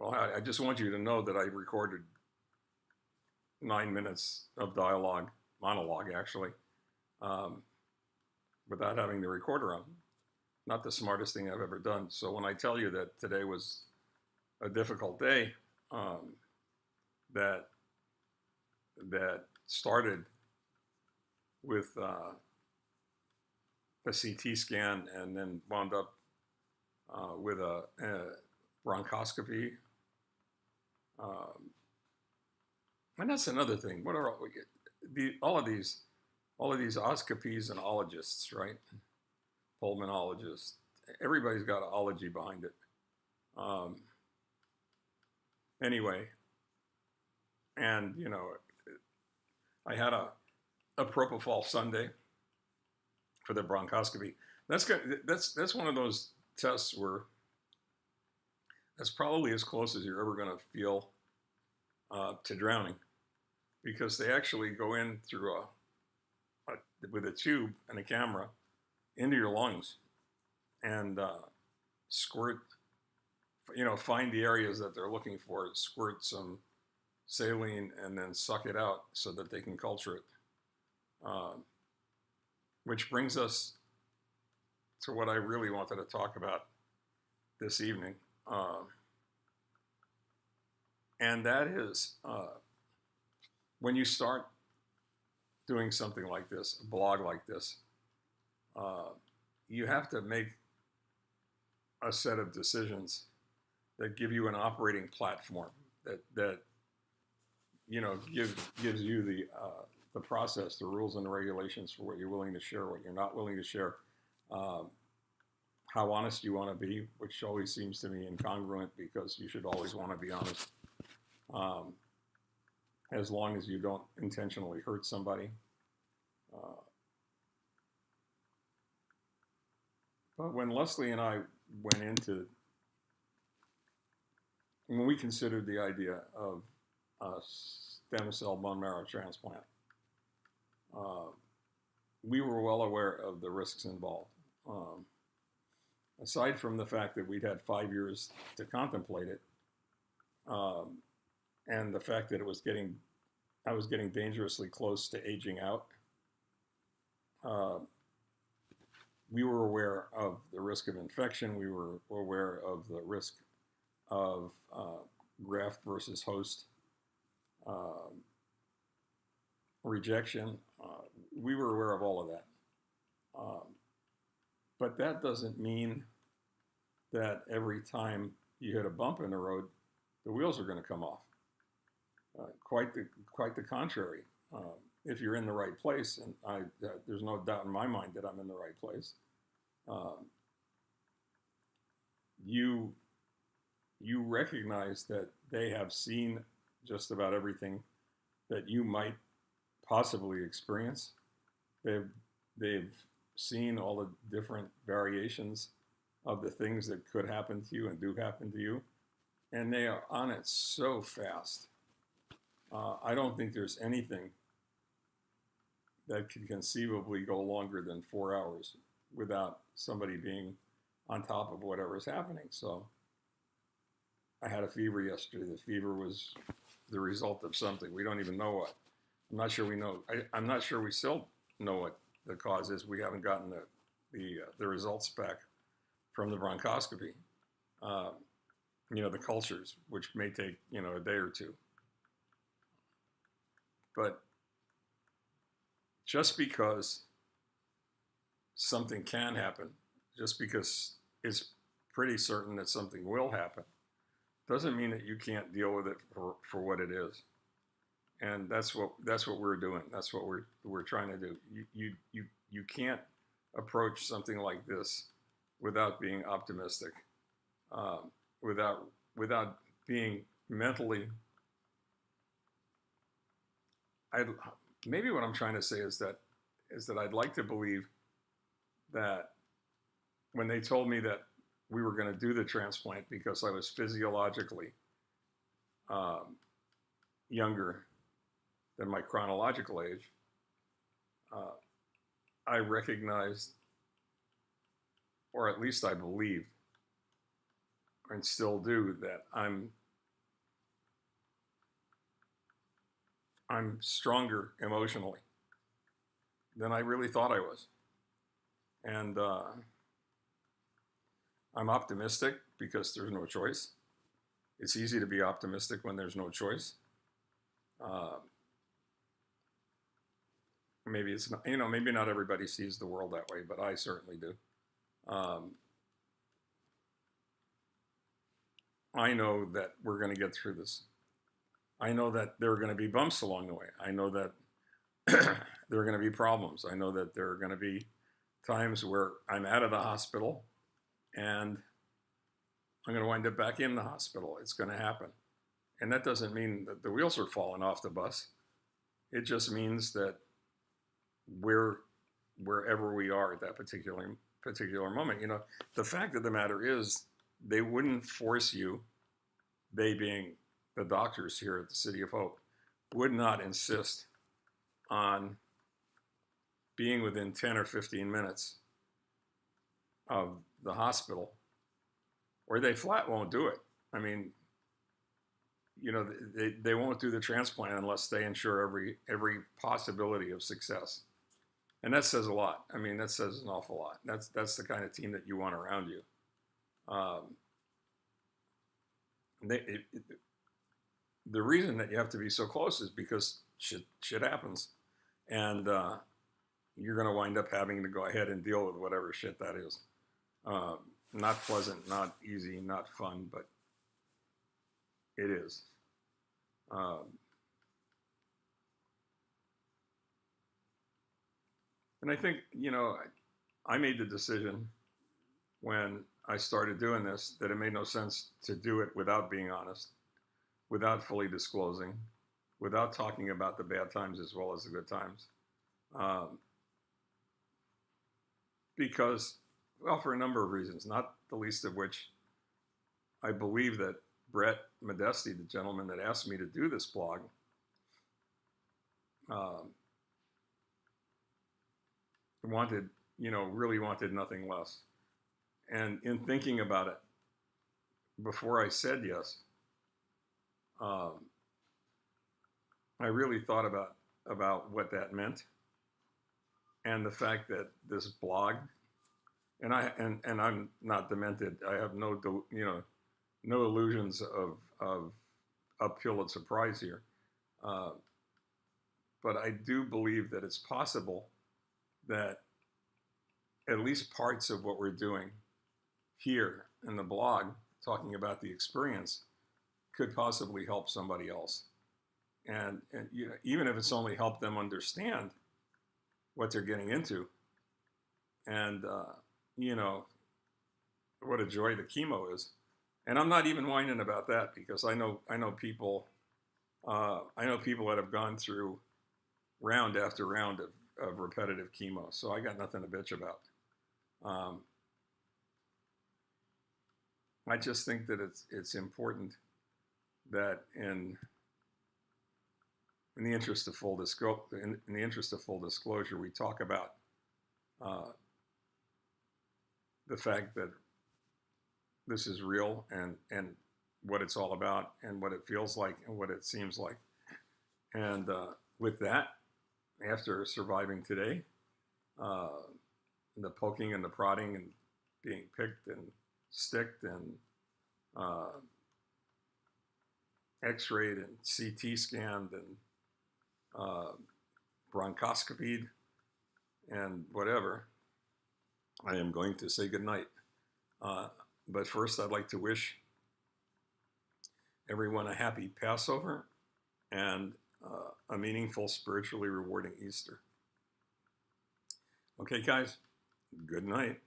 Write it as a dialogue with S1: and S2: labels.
S1: Well, I just want you to know that I recorded 9 minutes of monologue actually, um, without having the recorder on. Not the smartest thing I've ever done. So when I tell you that today was a difficult day, um, that that started with a CT scan and then wound up with a bronchoscopy. Um, and that's another thing. What are all of these oscopies and ologists, right? Pulmonologists. Everybody's got an ology behind it. Um, anyway, and I had a propofol Sunday for the bronchoscopy. That's one of those tests where that's probably as close as you're ever going to feel to drowning, because they actually go in through with a tube and a camera into your lungs and squirt, find the areas that they're looking for, squirt some saline, and then suck it out so that they can culture it. Which brings us to what I really wanted to talk about this evening. And that is when you start doing something like this, a blog like this, you have to make a set of decisions that give you an operating platform that gives you the process, the rules and the regulations for what you're willing to share, what you're not willing to share, how honest you want to be, which always seems to me incongruent because you should always want to be honest, as long as you don't intentionally hurt somebody. But when Leslie and I went into, when we considered the idea of a stem cell bone marrow transplant, we were well aware of the risks involved. Aside from the fact that we'd had 5 years to contemplate it, and the fact that I was getting dangerously close to aging out, we were aware of the risk of infection. We were aware of the risk of graft versus host rejection. We were aware of all of that. But that doesn't mean that every time you hit a bump in the road, the wheels are going to come off. Quite the contrary. If you're in the right place, and there's no doubt in my mind that I'm in the right place, you recognize that they have seen just about everything that you might possibly experience. They've seen all the different variations of the things that could happen to you and do happen to you, and they are on it so fast. I don't think there's anything that could conceivably go longer than 4 hours without somebody being on top of whatever is happening. So I had a fever yesterday. The fever was the result of something. We don't even know what. I'm not sure we know. I'm not sure we still know what the cause is. We haven't gotten the results back from the bronchoscopy. The cultures, which may take a day or two. But just because something can happen, just because it's pretty certain that something will happen, doesn't mean that you can't deal with it for what it is. And that's what we're doing. That's what we're trying to do. You can't approach something like this without being optimistic, without being mentally. Maybe what I'm trying to say is that I'd like to believe that when they told me that we were going to do the transplant because I was physiologically younger than my chronological age, I recognized, or at least I believed, and still do, that I'm I'm stronger emotionally than I really thought I was. And I'm optimistic because there's no choice. It's easy to be optimistic when there's no choice. Uh, maybe it's not, maybe not everybody sees the world that way, but I certainly do. I know that we're going to get through this. I know that there are going to be bumps along the way. I know that there are going to be problems. I know that there are going to be times where I'm out of the hospital and I'm going to wind up back in the hospital. It's going to happen. And that doesn't mean that the wheels are falling off the bus. It just means that wherever we are at that particular moment, the fact of the matter is they wouldn't force you, they being the doctors here at the City of Hope, would not insist on being within 10 or 15 minutes of the hospital, or they flat won't do it. I mean, they won't do the transplant unless they ensure every possibility of success. And that says a lot. I mean, that says an awful lot. That's the kind of team that you want around you. The reason that you have to be so close is because shit happens. And you're going to wind up having to go ahead and deal with whatever shit that is. Not pleasant, not easy, not fun, but it is. And I think, I made the decision when I started doing this that it made no sense to do it without being honest, without fully disclosing, without talking about the bad times as well as the good times. Because, well, for a number of reasons, not the least of which I believe that Brett Modesti, the gentleman that asked me to do this blog, really wanted nothing less. And in thinking about it, before I said yes, I really thought about what that meant, and the fact that this blog, and I'm not demented. I have no illusions of uphill at surprise here, but I do believe that it's possible that at least parts of what we're doing here in the blog, talking about the experience, could possibly help somebody else. And even if it's only help them understand what they're getting into, and what a joy the chemo is. And I'm not even whining about that, because I know people that have gone through round after round of repetitive chemo, so I got nothing to bitch about. I just think that it's important that in the interest of full disclosure, we talk about the fact that this is real, and what it's all about, and what it feels like, and what it seems like. And with that, after surviving today, the poking and the prodding and being picked and sticked and x-rayed and CT scanned and bronchoscopied and whatever, I am going to say goodnight. But first, I'd like to wish everyone a happy Passover and a meaningful, spiritually rewarding Easter. Okay, guys, good night.